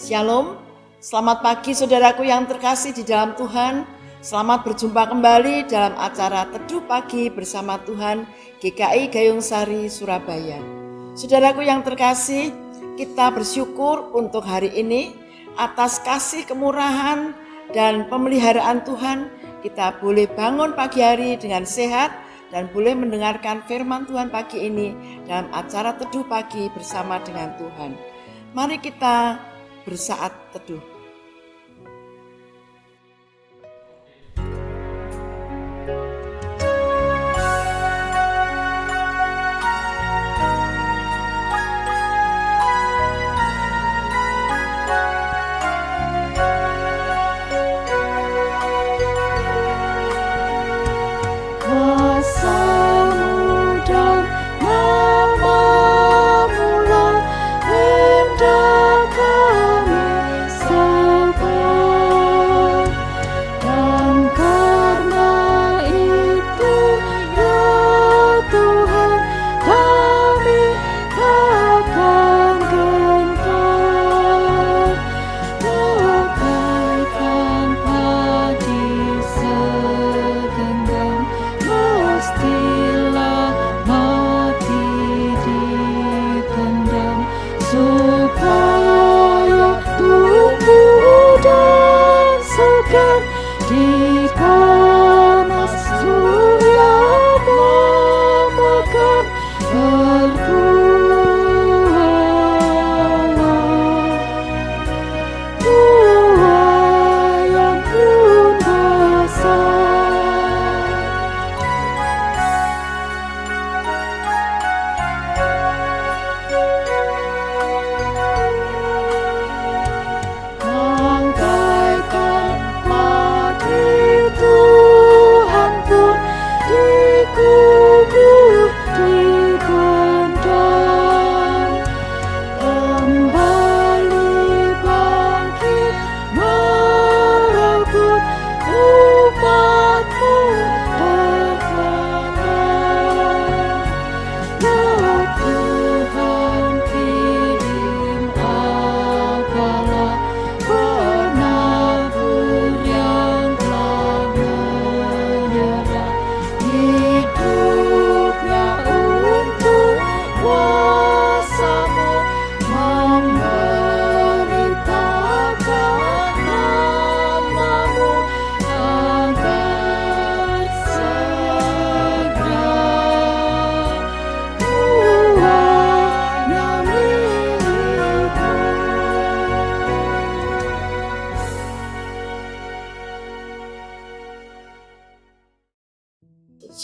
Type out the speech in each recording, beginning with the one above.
Shalom, selamat pagi saudaraku yang terkasih di dalam Tuhan. Selamat berjumpa kembali dalam acara Teduh Pagi bersama Tuhan GKI Gayung Sari, Surabaya. Saudaraku yang terkasih, kita bersyukur untuk hari ini atas kasih kemurahan dan pemeliharaan Tuhan. Kita boleh bangun pagi hari dengan sehat dan boleh mendengarkan firman Tuhan pagi ini dalam acara Teduh Pagi bersama dengan Tuhan. Mari kita bersaat teduh.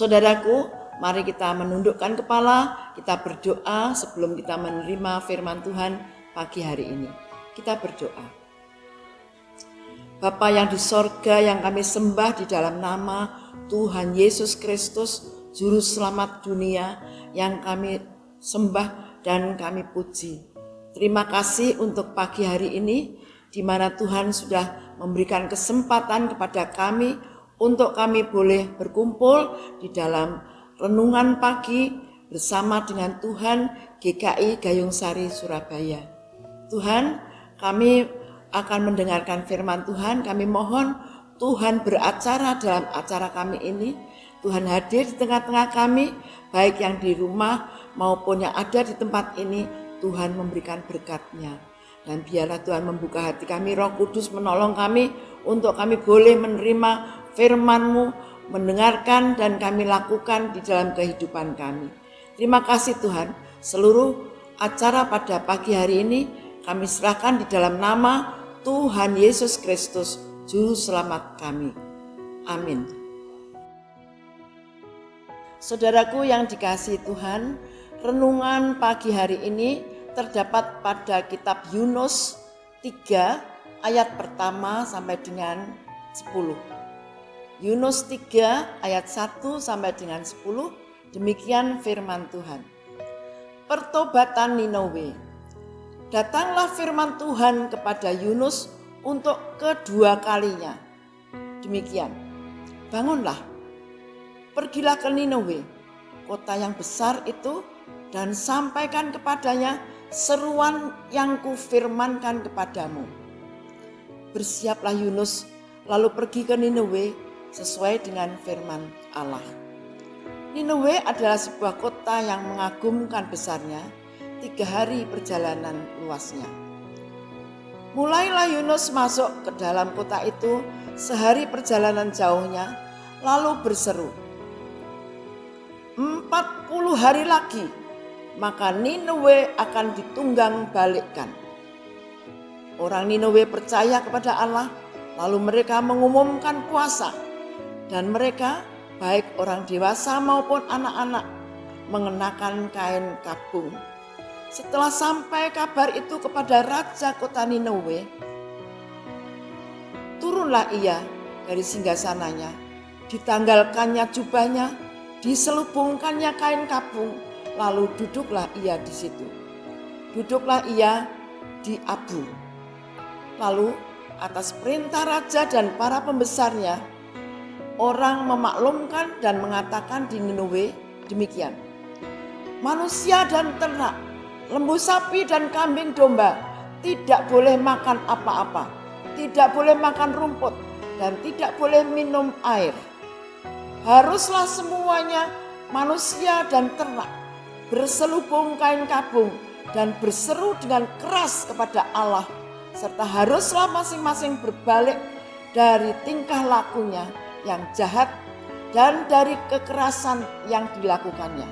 Saudaraku, mari kita menundukkan kepala, kita berdoa sebelum kita menerima firman Tuhan pagi hari ini. Kita berdoa. Bapa yang di sorga, yang kami sembah di dalam nama Tuhan Yesus Kristus, Juru Selamat dunia, yang kami sembah dan kami puji. Terima kasih untuk pagi hari ini, di mana Tuhan sudah memberikan kesempatan kepada kami untuk kami boleh berkumpul di dalam renungan pagi bersama dengan Tuhan GKI Gayung Sari, Surabaya. Tuhan, kami akan mendengarkan firman Tuhan. Kami mohon Tuhan beracara dalam acara kami ini. Tuhan hadir di tengah-tengah kami, baik yang di rumah maupun yang ada di tempat ini. Tuhan memberikan berkat-Nya. Dan biarlah Tuhan membuka hati kami, Roh Kudus menolong kami untuk kami boleh menerima firman-Mu, mendengarkan dan kami lakukan di dalam kehidupan kami. Terima kasih Tuhan, seluruh acara pada pagi hari ini kami serahkan di dalam nama Tuhan Yesus Kristus, Juru Selamat kami. Amin. Saudaraku yang dikasihi Tuhan, renungan pagi hari ini terdapat pada kitab Yunus 3 ayat pertama sampai dengan 10. Yunus 3 ayat 1 sampai dengan 10, demikian firman Tuhan. Pertobatan Niniwe. Datanglah firman Tuhan kepada Yunus untuk kedua kalinya. Demikian, bangunlah, pergilah ke Niniwe, kota yang besar itu, dan sampaikan kepadanya seruan yang kufirmankan kepadamu. Bersiaplah Yunus, lalu pergi ke Niniwe sesuai dengan firman Allah. Niniwe adalah sebuah kota yang mengagumkan besarnya, 3 hari perjalanan luasnya. Mulailah Yunus masuk ke dalam kota itu sehari perjalanan jauhnya, lalu berseru, 40 hari lagi, maka Niniwe akan ditunggang balikkan. Orang Niniwe percaya kepada Allah, lalu mereka mengumumkan puasa, dan mereka, baik orang dewasa maupun anak-anak, mengenakan kain kabung. Setelah sampai kabar itu kepada raja kota Niniwe, turunlah ia dari singgasananya, ditanggalkannya jubahnya, diselubungkannya kain kabung, lalu duduklah ia di situ. Duduklah ia di Abu. Lalu atas perintah raja dan para pembesarnya, orang memaklumkan dan mengatakan di Niniwe demikian. Manusia dan ternak, lembu sapi dan kambing domba tidak boleh makan apa-apa, tidak boleh makan rumput, dan tidak boleh minum air. Haruslah semuanya, manusia dan ternak, berselubung kain kabung dan berseru dengan keras kepada Allah, serta haruslah masing-masing berbalik dari tingkah lakunya yang jahat dan dari kekerasan yang dilakukannya.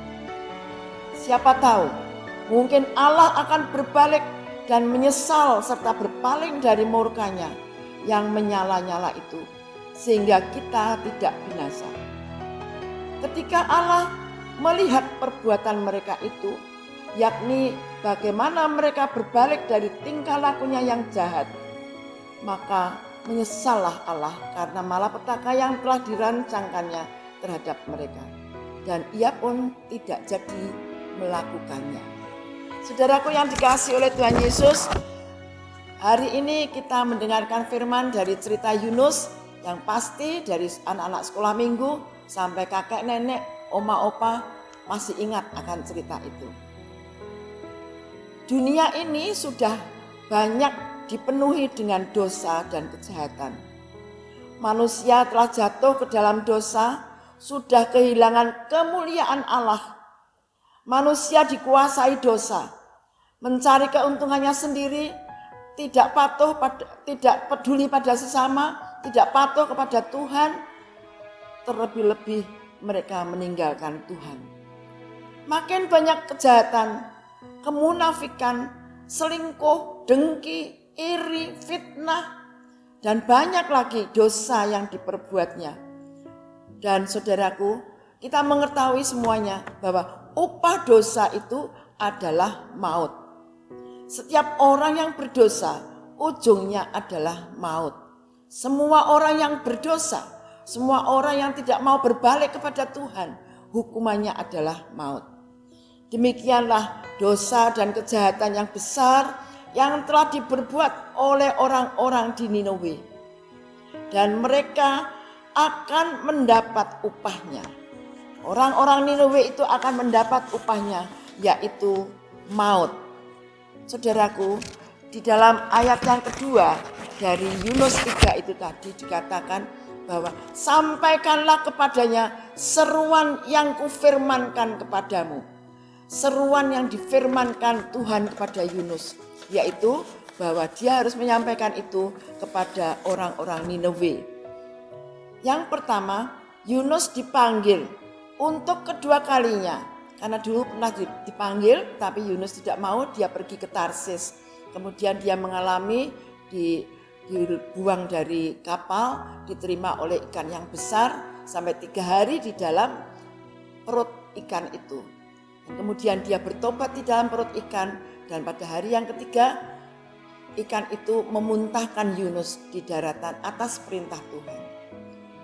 Siapa tahu, mungkin Allah akan berbalik dan menyesal serta berpaling dari murkanya yang menyala-nyala itu, sehingga kita tidak binasa. Ketika Allah melihat perbuatan mereka itu, yakni bagaimana mereka berbalik dari tingkah lakunya yang jahat, maka menyesallah Allah karena malapetaka yang telah dirancangkannya terhadap mereka, dan ia pun tidak jadi melakukannya. Saudaraku yang dikasihi oleh Tuhan Yesus, hari ini kita mendengarkan firman dari cerita Yunus yang pasti dari anak-anak sekolah minggu sampai kakek nenek, oma opa masih ingat akan cerita itu. Dunia ini sudah banyak dipenuhi dengan dosa dan kejahatan. Manusia telah jatuh ke dalam dosa, sudah kehilangan kemuliaan Allah. Manusia dikuasai dosa, mencari keuntungannya sendiri, tidak peduli pada sesama, tidak patuh kepada Tuhan, terlebih-lebih mereka meninggalkan Tuhan. Makin banyak kejahatan, kemunafikan, selingkuh, dengki, iri, fitnah, dan banyak lagi dosa yang diperbuatnya. Dan saudaraku, kita mengetahui semuanya bahwa upah dosa itu adalah maut. Setiap orang yang berdosa, ujungnya adalah maut. Semua orang yang berdosa, semua orang yang tidak mau berbalik kepada Tuhan, hukumannya adalah maut. Demikianlah dosa dan kejahatan yang besar yang telah diperbuat oleh orang-orang di Niniwe. Dan mereka akan mendapat upahnya. Orang-orang Niniwe itu akan mendapat upahnya, yaitu maut. Saudaraku, di dalam ayat yang kedua dari Yunus 3 itu tadi dikatakan bahwa sampaikanlah kepadanya seruan yang kufirmankan kepadamu. Seruan yang difirmankan Tuhan kepada Yunus, yaitu bahwa dia harus menyampaikan itu kepada orang-orang Niniwe. Yang pertama, Yunus dipanggil untuk kedua kalinya. Karena dulu pernah dipanggil, tapi Yunus tidak mau, dia pergi ke Tarsis. Kemudian dia mengalami dibuang dari kapal, diterima oleh ikan yang besar, sampai 3 hari di dalam perut ikan itu. Dan kemudian dia bertobat di dalam perut ikan, dan pada hari yang ketiga, ikan itu memuntahkan Yunus di daratan atas perintah Tuhan.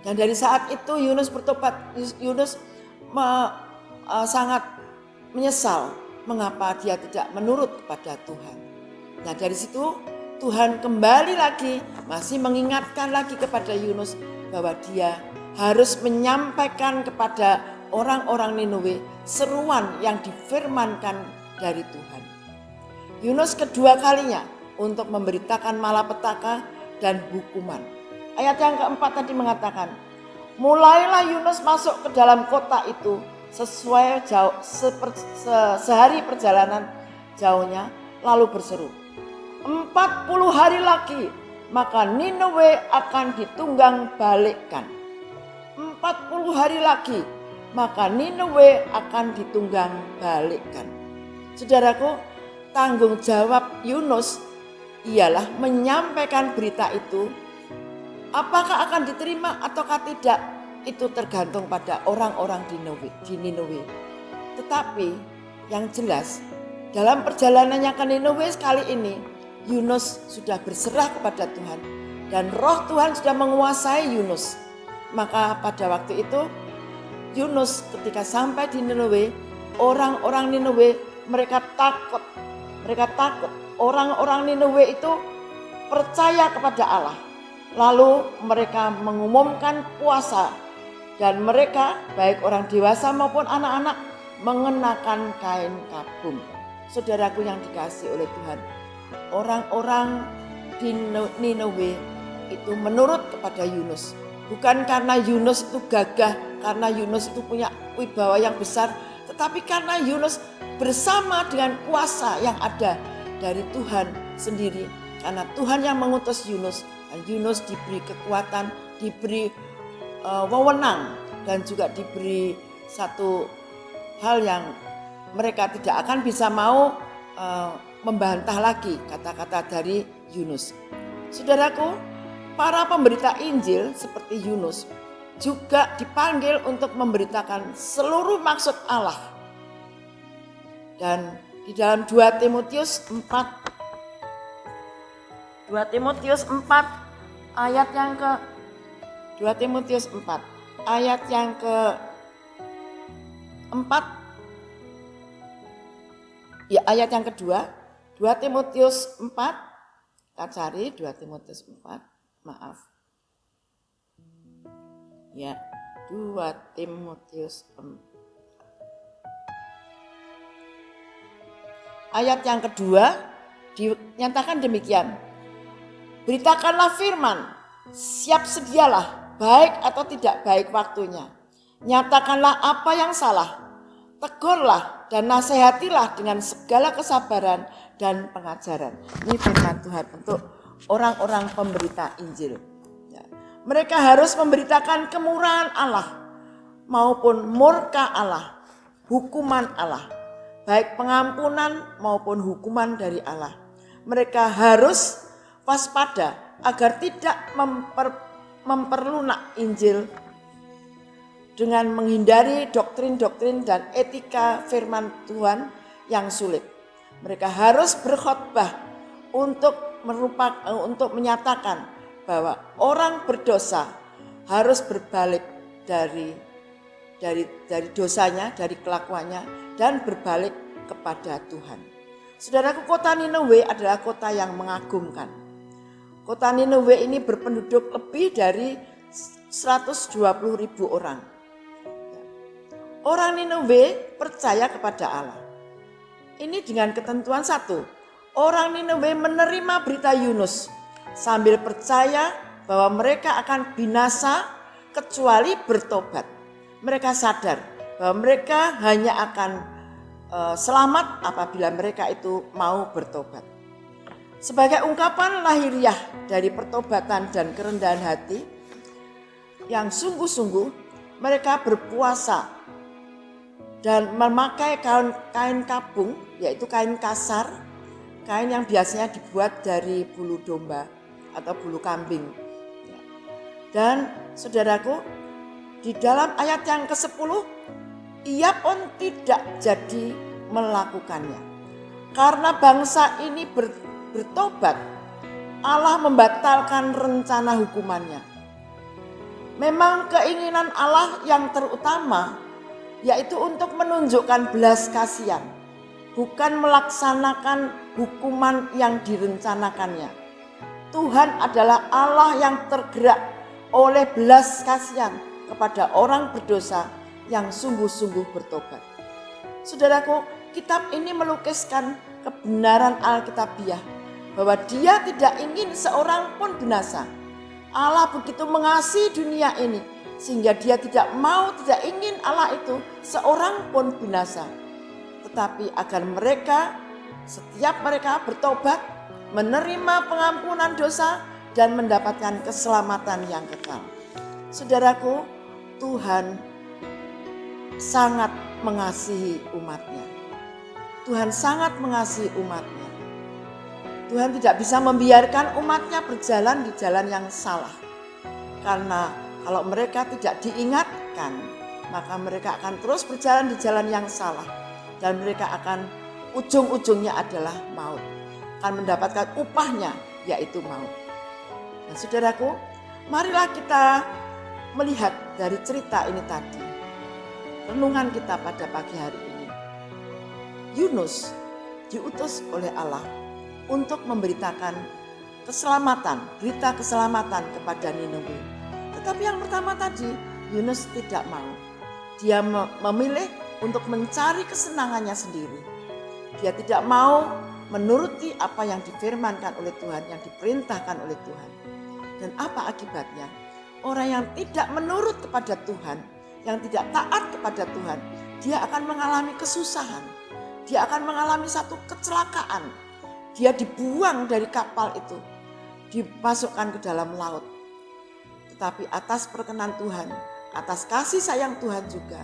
Dan dari saat itu Yunus bertobat. Yunus sangat menyesal mengapa dia tidak menurut kepada Tuhan. Nah dari situ Tuhan kembali lagi masih mengingatkan lagi kepada Yunus bahwa dia harus menyampaikan kepada orang-orang Niniwe seruan yang difirmankan dari Tuhan. Yunus kedua kalinya untuk memberitakan malapetaka dan hukuman. Ayat yang keempat tadi mengatakan, mulailah Yunus masuk ke dalam kota itu sesuai sehari perjalanan jauhnya, lalu berseru, 40 hari lagi maka Niniwe akan ditunggang balikkan. 40 hari lagi maka Niniwe akan ditunggang balikkan. Saudaraku, tanggung jawab Yunus ialah menyampaikan berita itu. Apakah akan diterima ataukah tidak, itu tergantung pada orang-orang di Niniwe. Tetapi yang jelas dalam perjalanannya ke Niniwe kali ini, Yunus sudah berserah kepada Tuhan dan roh Tuhan sudah menguasai Yunus. Maka pada waktu itu Yunus ketika sampai di Niniwe, orang-orang Niniwe mereka takut. Orang-orang Niniwe itu percaya kepada Allah. Lalu mereka mengumumkan puasa dan mereka baik orang dewasa maupun anak-anak mengenakan kain kabung. Saudaraku yang dikasihi oleh Tuhan, orang-orang di Niniwe itu menurut kepada Yunus. Bukan karena Yunus itu gagah, karena Yunus itu punya wibawa yang besar, tetapi karena Yunus bersama dengan kuasa yang ada dari Tuhan sendiri. Karena Tuhan yang mengutus Yunus, dan Yunus diberi kekuatan, diberi wewenang, dan juga diberi satu hal yang mereka tidak akan bisa mau membantah lagi kata-kata dari Yunus. Saudaraku, para pemberita Injil seperti Yunus juga dipanggil untuk memberitakan seluruh maksud Allah. Dan di dalam 2 Timotius 4 ayat yang ke 2 Timotius 4 ayat yang ke 4 ya, ayat yang kedua, 2 Timotius 4, kita cari 2 Timotius 4, maaf ya, 2 Timotius 4 ayat yang kedua dinyatakan demikian, beritakanlah firman, siap sedialah, baik atau tidak baik waktunya. Nyatakanlah apa yang salah, tegurlah dan nasihatilah dengan segala kesabaran dan pengajaran. Ini firman Tuhan untuk orang-orang pemberita Injil. Ya. Mereka harus memberitakan kemurahan Allah maupun murka Allah, hukuman Allah, baik pengampunan maupun hukuman dari Allah. Mereka harus waspada agar tidak memperlunak Injil dengan menghindari doktrin-doktrin dan etika firman Tuhan yang sulit. Mereka harus berkhotbah untuk menyatakan bahwa orang berdosa harus berbalik dari dosanya, dari kelakuannya, dan berbalik kepada Tuhan. Saudaraku, kota Niniwe adalah kota yang mengagumkan. Kota Niniwe ini berpenduduk lebih dari 120.000 orang. Orang Niniwe percaya kepada Allah. Ini dengan ketentuan satu, orang Niniwe menerima berita Yunus sambil percaya bahwa mereka akan binasa kecuali bertobat. Mereka sadar bahwa mereka hanya akan selamat apabila mereka itu mau bertobat. Sebagai ungkapan lahiriah dari pertobatan dan kerendahan hati yang sungguh-sungguh, mereka berpuasa dan memakai kain kapung, yaitu kain kasar, kain yang biasanya dibuat dari bulu domba atau bulu kambing. Dan saudaraku, di dalam ayat yang ke-10, ia pun tidak jadi melakukannya. Karena bangsa ini bertobat, Allah membatalkan rencana hukumannya. Memang keinginan Allah yang terutama yaitu untuk menunjukkan belas kasihan, bukan melaksanakan hukuman yang direncanakannya. Tuhan adalah Allah yang tergerak oleh belas kasihan kepada orang berdosa yang sungguh-sungguh bertobat. Saudaraku, kitab ini melukiskan kebenaran Alkitabiah bahwa Dia tidak ingin seorang pun binasa. Allah begitu mengasihi dunia ini sehingga Dia tidak ingin Allah itu seorang pun binasa. Tetapi agar setiap mereka bertobat, menerima pengampunan dosa dan mendapatkan keselamatan yang kekal. Saudaraku, Tuhan sangat mengasihi umatnya. Tuhan sangat mengasihi umatnya. Tuhan tidak bisa membiarkan umatnya berjalan di jalan yang salah. Karena kalau mereka tidak diingatkan, maka mereka akan terus berjalan di jalan yang salah. Dan mereka akan ujung-ujungnya adalah maut. Akan mendapatkan upahnya, yaitu maut. Nah, saudaraku, marilah kita melihat dari cerita ini tadi. Renungan kita pada pagi hari ini. Yunus diutus oleh Allah untuk memberitakan keselamatan, berita keselamatan kepada Niniwe. Tetapi yang pertama tadi, Yunus tidak mau. Dia memilih untuk mencari kesenangannya sendiri. Dia tidak mau menuruti apa yang difirmankan oleh Tuhan, yang diperintahkan oleh Tuhan. Dan apa akibatnya? Orang yang tidak menurut kepada Tuhan, yang tidak taat kepada Tuhan, dia akan mengalami kesusahan. Dia akan mengalami satu kecelakaan. Dia dibuang dari kapal itu, dimasukkan ke dalam laut. Tetapi atas perkenan Tuhan, atas kasih sayang Tuhan juga,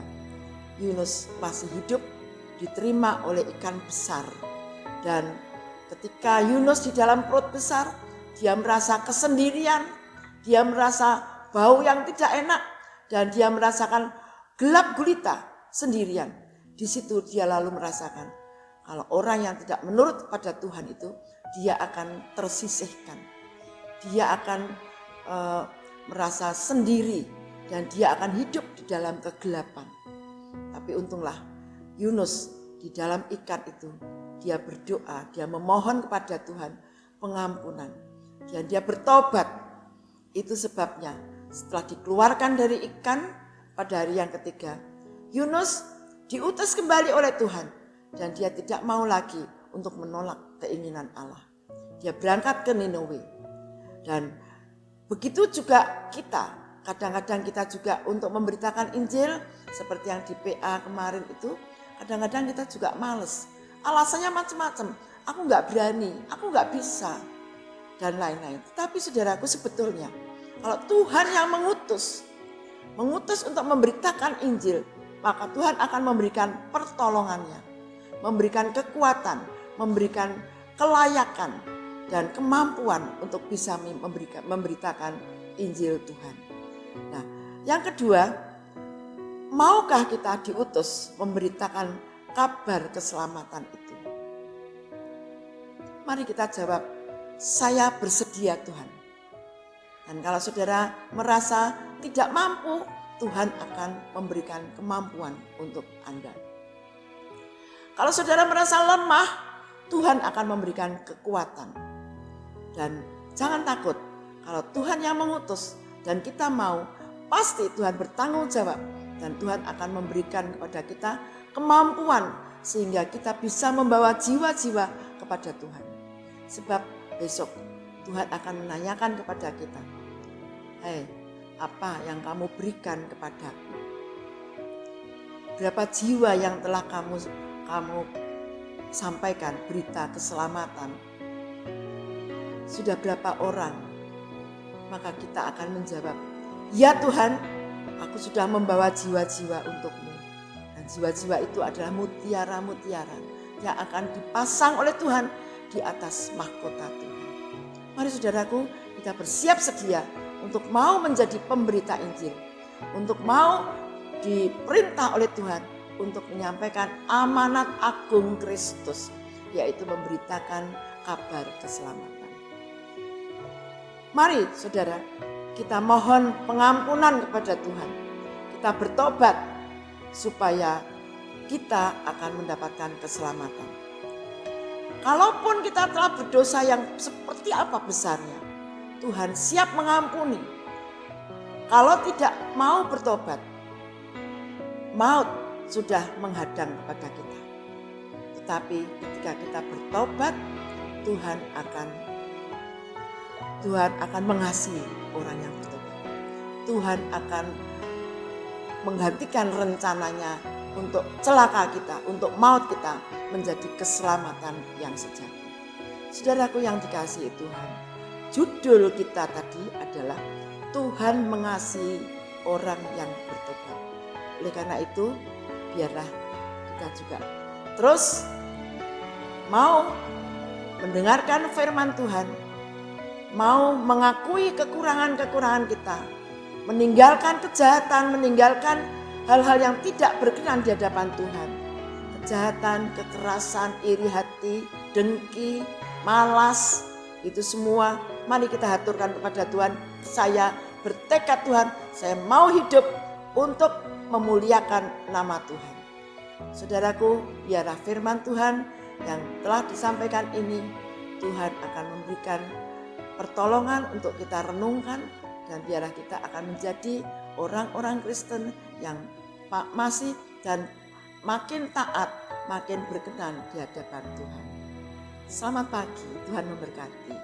Yunus masih hidup, diterima oleh ikan besar. Dan ketika Yunus di dalam perut besar, dia merasa kesendirian, dia merasa bau yang tidak enak, dan dia merasakan gelap gulita sendirian. Di situ dia lalu merasakan kalau orang yang tidak menurut kepada Tuhan itu, dia akan tersisihkan. Dia akan merasa sendiri dan dia akan hidup di dalam kegelapan. Tapi untunglah Yunus di dalam ikan itu, dia berdoa, dia memohon kepada Tuhan pengampunan. Dan dia bertobat. Itu sebabnya setelah dikeluarkan dari ikan pada hari yang ketiga, Yunus diutus kembali oleh Tuhan. Dan dia tidak mau lagi untuk menolak keinginan Allah. Dia berangkat ke Niniwe. Dan begitu juga kita, kadang-kadang kita juga untuk memberitakan Injil seperti yang di PA kemarin itu, kadang-kadang kita juga males. Alasannya macam-macam, aku gak berani, aku gak bisa, dan lain-lain. Tetapi saudaraku, sebetulnya kalau Tuhan yang mengutus untuk memberitakan Injil, maka Tuhan akan memberikan pertolongannya, memberikan kekuatan, memberikan kelayakan dan kemampuan untuk bisa memberitakan Injil Tuhan. Nah, yang kedua, maukah kita diutus memberitakan kabar keselamatan itu? Mari kita jawab, saya bersedia Tuhan. Dan kalau saudara merasa tidak mampu, Tuhan akan memberikan kemampuan untuk Anda. Kalau saudara merasa lemah, Tuhan akan memberikan kekuatan. Dan jangan takut, kalau Tuhan yang mengutus dan kita mau, pasti Tuhan bertanggung jawab. Dan Tuhan akan memberikan kepada kita kemampuan sehingga kita bisa membawa jiwa-jiwa kepada Tuhan. Sebab besok Tuhan akan menanyakan kepada kita, hei, apa yang kamu berikan kepadaku? Berapa jiwa yang telah kamu sampaikan berita keselamatan sudah berapa orang? Maka kita akan menjawab, ya Tuhan, aku sudah membawa jiwa-jiwa untuk-Mu. Dan jiwa-jiwa itu adalah mutiara-mutiara yang akan dipasang oleh Tuhan di atas mahkota Tuhan. Mari saudaraku, kita bersiap sedia untuk mau menjadi pemberita Injil, untuk mau diperintah oleh Tuhan untuk menyampaikan amanat agung Kristus, yaitu memberitakan kabar keselamatan. Mari saudara, kita mohon pengampunan kepada Tuhan. Kita bertobat supaya kita akan mendapatkan keselamatan. Kalaupun kita telah berdosa yang seperti apa besarnya, Tuhan siap mengampuni. Kalau tidak mau bertobat, maut sudah menghadang kepada kita. Tetapi ketika kita bertobat, Tuhan akan mengasihi orang yang bertobat. Tuhan akan menggantikan rencananya untuk celaka kita, untuk maut kita menjadi keselamatan yang sejati. Saudaraku yang dikasihi Tuhan, judul kita tadi adalah Tuhan mengasihi orang yang bertobat. Oleh karena itu, biarlah kita juga terus mau mendengarkan firman Tuhan, mau mengakui kekurangan-kekurangan kita, meninggalkan kejahatan, meninggalkan hal-hal yang tidak berkenan di hadapan Tuhan. Kejahatan, kekerasan, iri hati, dengki, malas, itu semua mari kita haturkan kepada Tuhan. Saya bertekad Tuhan, saya mau hidup untuk memuliakan nama Tuhan. Saudaraku, biarlah firman Tuhan yang telah disampaikan ini, Tuhan akan memberikan pertolongan untuk kita renungkan, dan biarlah kita akan menjadi orang-orang Kristen yang masih dan makin taat, makin berkenan di hadapan Tuhan. Selamat pagi, Tuhan memberkati.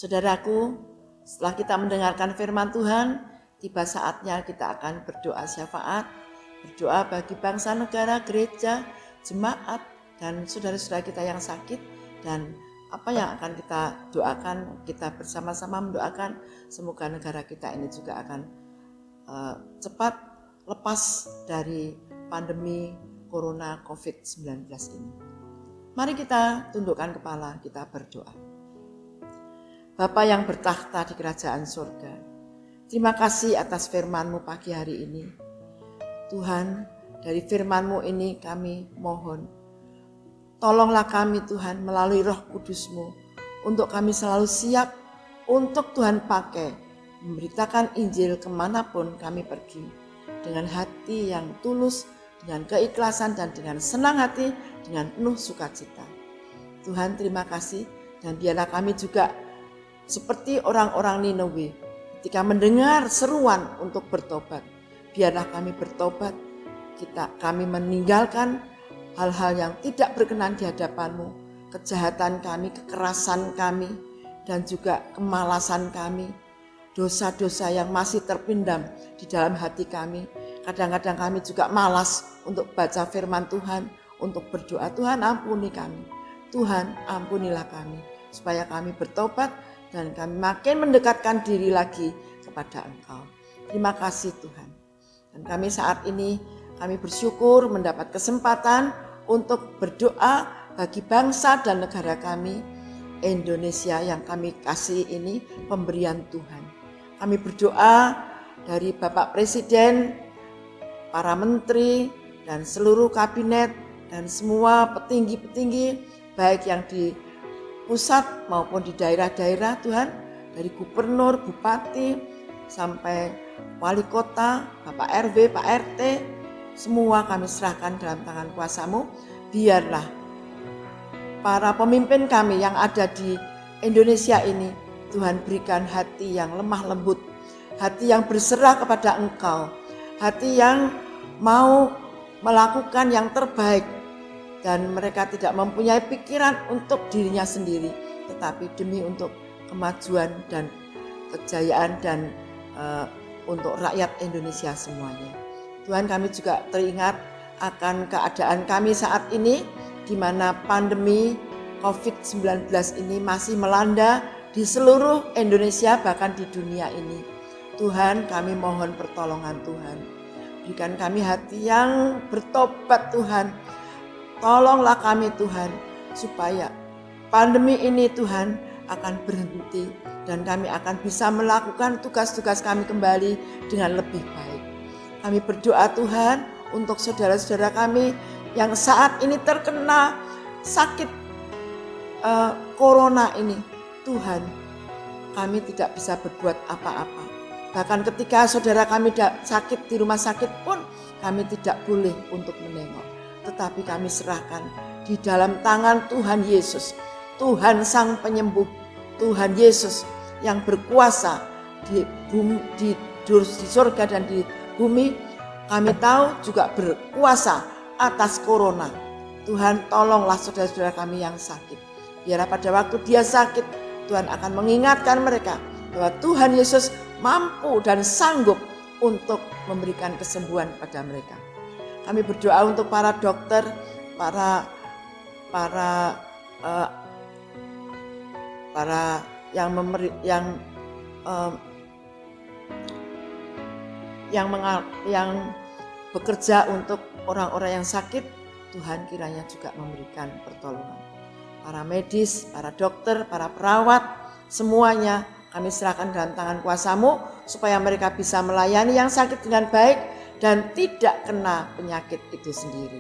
Saudaraku, setelah kita mendengarkan firman Tuhan, tiba saatnya kita akan berdoa syafaat, berdoa bagi bangsa, negara, gereja, jemaat, dan saudara-saudara kita yang sakit. Dan apa yang akan kita doakan, kita bersama-sama mendoakan semoga negara kita ini juga akan cepat lepas dari pandemi Corona COVID-19 ini. Mari kita tundukkan kepala, kita berdoa. Bapa yang bertakhta di kerajaan surga, terima kasih atas firman-Mu pagi hari ini. Tuhan, dari firman-Mu ini kami mohon, tolonglah kami Tuhan melalui Roh Kudus-Mu, untuk kami selalu siap untuk Tuhan pakai, memberitakan Injil kemanapun kami pergi, dengan hati yang tulus, dengan keikhlasan dan dengan senang hati, dengan penuh sukacita. Tuhan terima kasih, dan biarlah kami juga seperti orang-orang Niniwe ketika mendengar seruan untuk bertobat. Biarlah kami bertobat, kami meninggalkan hal-hal yang tidak berkenan di hadapan-Mu, kejahatan kami, kekerasan kami, dan juga kemalasan kami, dosa-dosa yang masih terpendam di dalam hati kami. Kadang-kadang kami juga malas untuk baca firman Tuhan, untuk berdoa. Tuhan ampuni kami, Tuhan ampunilah kami, supaya kami bertobat dan kami makin mendekatkan diri lagi kepada Engkau. Terima kasih Tuhan. Dan kami saat ini, kami bersyukur mendapat kesempatan untuk berdoa bagi bangsa dan negara kami, Indonesia yang kami kasih ini, pemberian Tuhan. Kami berdoa dari Bapak Presiden, para menteri, dan seluruh kabinet, dan semua petinggi-petinggi, baik yang di pusat maupun di daerah-daerah Tuhan, dari gubernur, bupati, sampai wali kota, Bapak RW, Pak RT, semua kami serahkan dalam tangan kuasa-Mu. Biarlah para pemimpin kami yang ada di Indonesia ini, Tuhan berikan hati yang lemah lembut, hati yang berserah kepada Engkau, hati yang mau melakukan yang terbaik, dan mereka tidak mempunyai pikiran untuk dirinya sendiri, tetapi demi untuk kemajuan dan kejayaan dan untuk rakyat Indonesia semuanya. Tuhan, kami juga teringat akan keadaan kami saat ini, di mana pandemi COVID-19 ini masih melanda di seluruh Indonesia, bahkan di dunia ini. Tuhan, kami mohon pertolongan Tuhan. Berikan kami hati yang bertobat Tuhan. Tolonglah kami Tuhan, supaya pandemi ini Tuhan akan berhenti dan kami akan bisa melakukan tugas-tugas kami kembali dengan lebih baik. Kami berdoa Tuhan untuk saudara-saudara kami yang saat ini terkena sakit corona ini. Tuhan, kami tidak bisa berbuat apa-apa. Bahkan ketika saudara kami sakit di rumah sakit pun kami tidak boleh untuk menengok. Tetapi kami serahkan di dalam tangan Tuhan Yesus, Tuhan Sang Penyembuh, Tuhan Yesus yang berkuasa di bumi, di surga dan di bumi. Kami tahu juga berkuasa atas corona. Tuhan, tolonglah saudara-saudara kami yang sakit. Biarlah pada waktu dia sakit, Tuhan akan mengingatkan mereka bahwa Tuhan Yesus mampu dan sanggup untuk memberikan kesembuhan pada mereka. Kami berdoa untuk para dokter, para yang bekerja untuk orang-orang yang sakit. Tuhan kiranya juga memberikan pertolongan. Para medis, para dokter, para perawat, semuanya kami serahkan dalam tangan kuasa-Mu, supaya mereka bisa melayani yang sakit dengan baik dan tidak kena penyakit itu sendiri.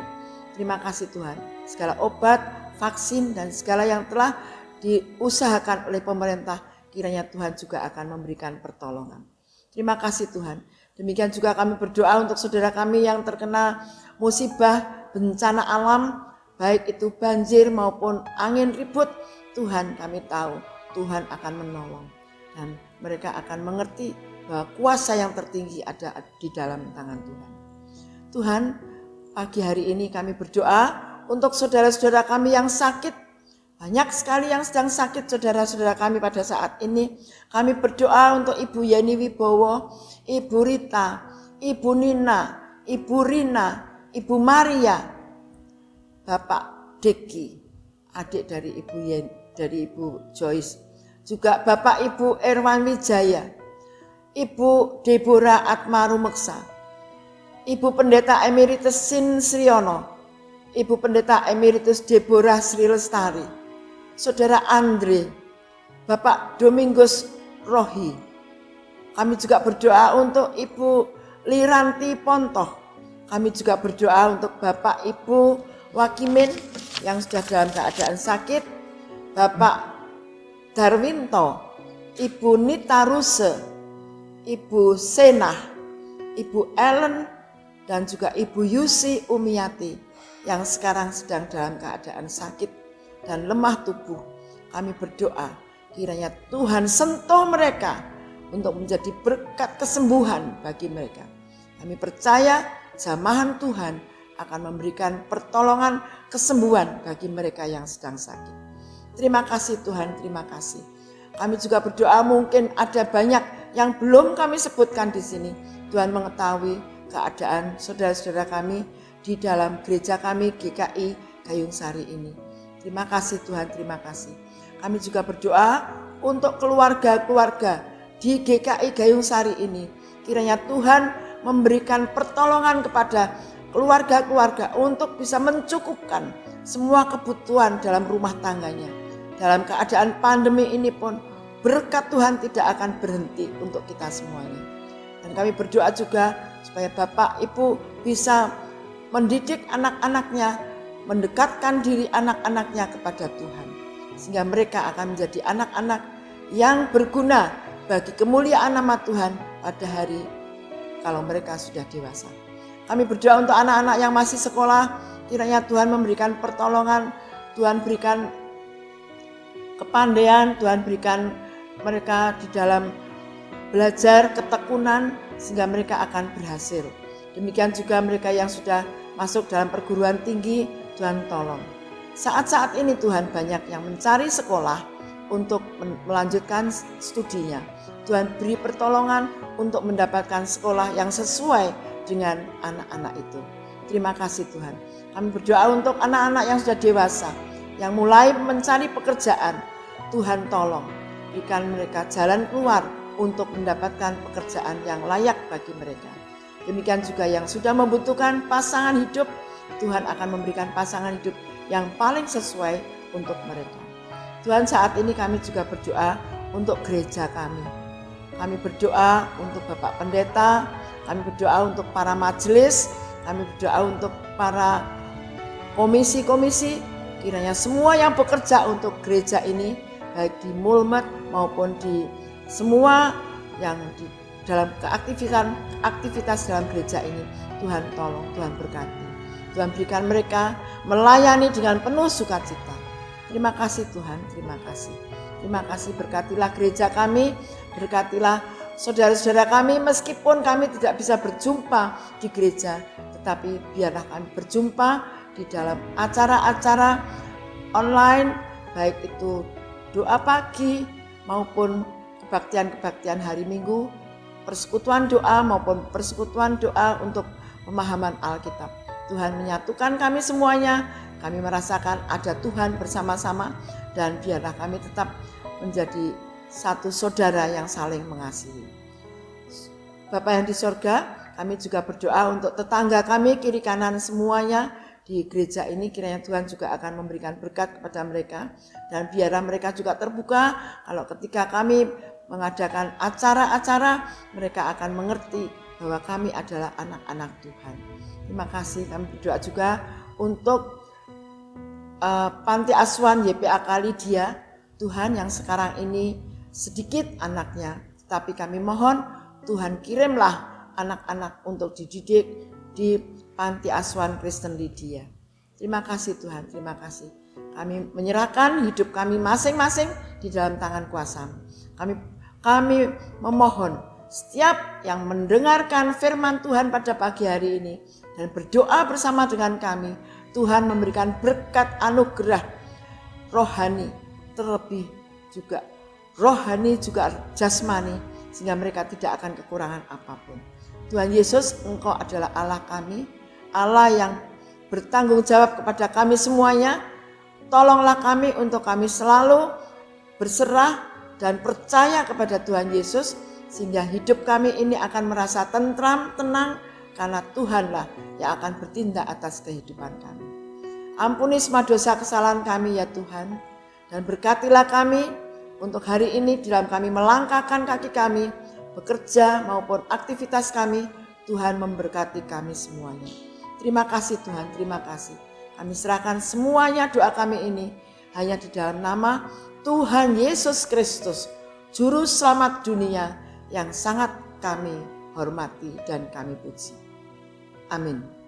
Terima kasih Tuhan. Segala obat, vaksin, dan segala yang telah diusahakan oleh pemerintah, kiranya Tuhan juga akan memberikan pertolongan. Terima kasih Tuhan. Demikian juga kami berdoa untuk saudara kami yang terkena musibah, bencana alam, baik itu banjir maupun angin ribut. Tuhan, kami tahu Tuhan akan menolong, dan mereka akan mengerti bahwa kuasa yang tertinggi ada di dalam tangan Tuhan. Tuhan, pagi hari ini kami berdoa untuk saudara-saudara kami yang sakit, Banyak sekali yang sedang sakit saudara-saudara kami pada saat ini. Kami berdoa untuk Ibu Yeni Wibowo, Ibu Rita, Ibu Nina, Ibu Rina, Ibu Maria, Bapak Deki, adik dari Ibu Yeni, dari Ibu Joyce, juga Bapak Ibu Erwan Wijaya, Ibu Deborah Atmarumeksa, Ibu Pendeta Emeritus Sin Sriono, Ibu Pendeta Emeritus Deborah Sri Lestari, Saudara Andre, Bapak Domingus Rohi. Kami juga berdoa untuk Ibu Liranti Pontoh. Kami juga berdoa untuk Bapak Ibu Wakimin yang sudah dalam keadaan sakit, Bapak Darwinto, Ibu Nita Ruse, Ibu Senah, Ibu Ellen, dan juga Ibu Yusi Umiati yang sekarang sedang dalam keadaan sakit dan lemah tubuh. Kami berdoa kiranya Tuhan sentuh mereka untuk menjadi berkat kesembuhan bagi mereka. Kami percaya jamahan Tuhan akan memberikan pertolongan kesembuhan bagi mereka yang sedang sakit. Terima kasih Tuhan, terima kasih. Kami juga berdoa, mungkin ada banyak yang belum kami sebutkan di sini. Tuhan mengetahui keadaan saudara-saudara kami di dalam gereja kami GKI Gayung Sari ini. Terima kasih Tuhan, terima kasih. Kami juga berdoa untuk keluarga-keluarga di GKI Gayung Sari ini. Kiranya Tuhan memberikan pertolongan kepada keluarga-keluarga untuk bisa mencukupkan semua kebutuhan dalam rumah tangganya. Dalam keadaan pandemi ini pun berkat Tuhan tidak akan berhenti untuk kita semuanya. Dan kami berdoa juga supaya Bapak Ibu bisa mendidik anak-anaknya, mendekatkan diri anak-anaknya kepada Tuhan. Sehingga mereka akan menjadi anak-anak yang berguna bagi kemuliaan nama Tuhan pada hari kalau mereka sudah dewasa. Kami berdoa untuk anak-anak yang masih sekolah, kiranya Tuhan memberikan pertolongan, Tuhan berikan kepandaian, Tuhan berikan mereka di dalam belajar ketekunan sehingga mereka akan berhasil. Demikian juga mereka yang sudah masuk dalam perguruan tinggi, Tuhan tolong. Saat-saat ini Tuhan banyak yang mencari sekolah untuk melanjutkan studinya. Tuhan beri pertolongan untuk mendapatkan sekolah yang sesuai dengan anak-anak itu. Terima kasih Tuhan. Kami berdoa untuk anak-anak yang sudah dewasa, yang mulai mencari pekerjaan. Tuhan tolong, berikan mereka jalan keluar untuk mendapatkan pekerjaan yang layak bagi mereka. Demikian juga yang sudah membutuhkan pasangan hidup, Tuhan akan memberikan pasangan hidup yang paling sesuai untuk mereka. Tuhan, saat ini kami juga berdoa untuk gereja kami. Kami berdoa untuk Bapak Pendeta, kami berdoa untuk para majelis, kami berdoa untuk para komisi-komisi, kiranya semua yang bekerja untuk gereja ini, baik di Mulmet maupun di semua yang di dalam aktivitas dalam gereja ini, Tuhan tolong, Tuhan berkati. Tuhan berikan mereka melayani dengan penuh sukacita. Terima kasih Tuhan, terima kasih. Terima kasih, berkatilah gereja kami, berkatilah saudara-saudara kami, meskipun kami tidak bisa berjumpa di gereja, tetapi biarlah kami berjumpa di dalam acara-acara online, baik itu doa pagi maupun kebaktian-kebaktian hari Minggu, persekutuan doa maupun persekutuan doa untuk pemahaman Alkitab. Tuhan menyatukan kami semuanya, kami merasakan ada Tuhan bersama-sama, dan biarlah kami tetap menjadi satu saudara yang saling mengasihi. Bapa yang di sorga, kami juga berdoa untuk tetangga kami kiri kanan semuanya di gereja ini, kiranya Tuhan juga akan memberikan berkat kepada mereka, dan biarlah mereka juga terbuka kalau ketika kami mengadakan acara-acara, mereka akan mengerti bahwa kami adalah anak-anak Tuhan. Terima kasih. Kami berdoa juga untuk Panti Asuhan YPAK Lydia, Tuhan, yang sekarang ini sedikit anaknya, tetapi kami mohon Tuhan kirimlah anak-anak untuk dididik di Panti Asuhan Kristen Lydia. Terima kasih Tuhan, terima kasih. Kami menyerahkan hidup kami masing-masing di dalam tangan kuasa-Mu. Kami memohon setiap yang mendengarkan firman Tuhan pada pagi hari ini dan berdoa bersama dengan kami, Tuhan memberikan berkat anugerah rohani, terlebih juga rohani juga jasmani, sehingga mereka tidak akan kekurangan apapun. Tuhan Yesus, Engkau adalah Allah kami, Allah yang bertanggung jawab kepada kami semuanya. Tolonglah kami untuk kami selalu berserah dan percaya kepada Tuhan Yesus, sehingga hidup kami ini akan merasa tentram, tenang, karena Tuhanlah yang akan bertindak atas kehidupan kami. Ampuni semua dosa kesalahan kami ya Tuhan, dan berkatilah kami untuk hari ini dalam kami melangkahkan kaki kami, bekerja maupun aktivitas kami. Tuhan memberkati kami semuanya. Terima kasih Tuhan, terima kasih. Kami serahkan semuanya doa kami ini hanya di dalam nama Tuhan Yesus Kristus, Juru Selamat dunia yang sangat kami hormati dan kami puji. Amin.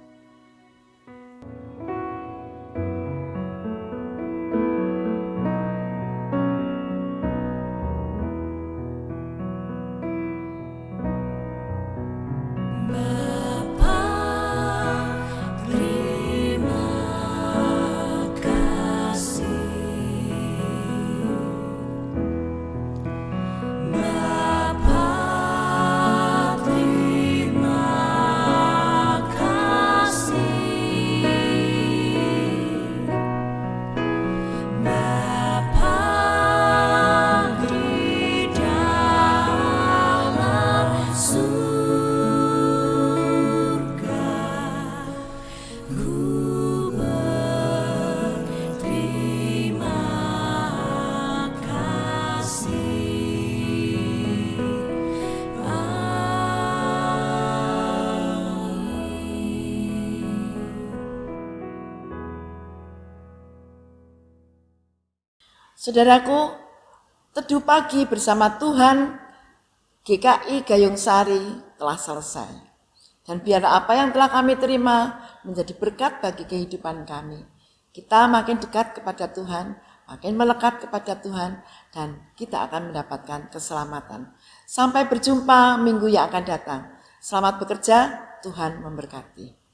Saudaraku, teduh pagi bersama Tuhan GKI Gayung Sari telah selesai. Dan biarlah apa yang telah kami terima menjadi berkat bagi kehidupan kami. Kita makin dekat kepada Tuhan, makin melekat kepada Tuhan, dan kita akan mendapatkan keselamatan. Sampai berjumpa minggu yang akan datang. Selamat bekerja, Tuhan memberkati.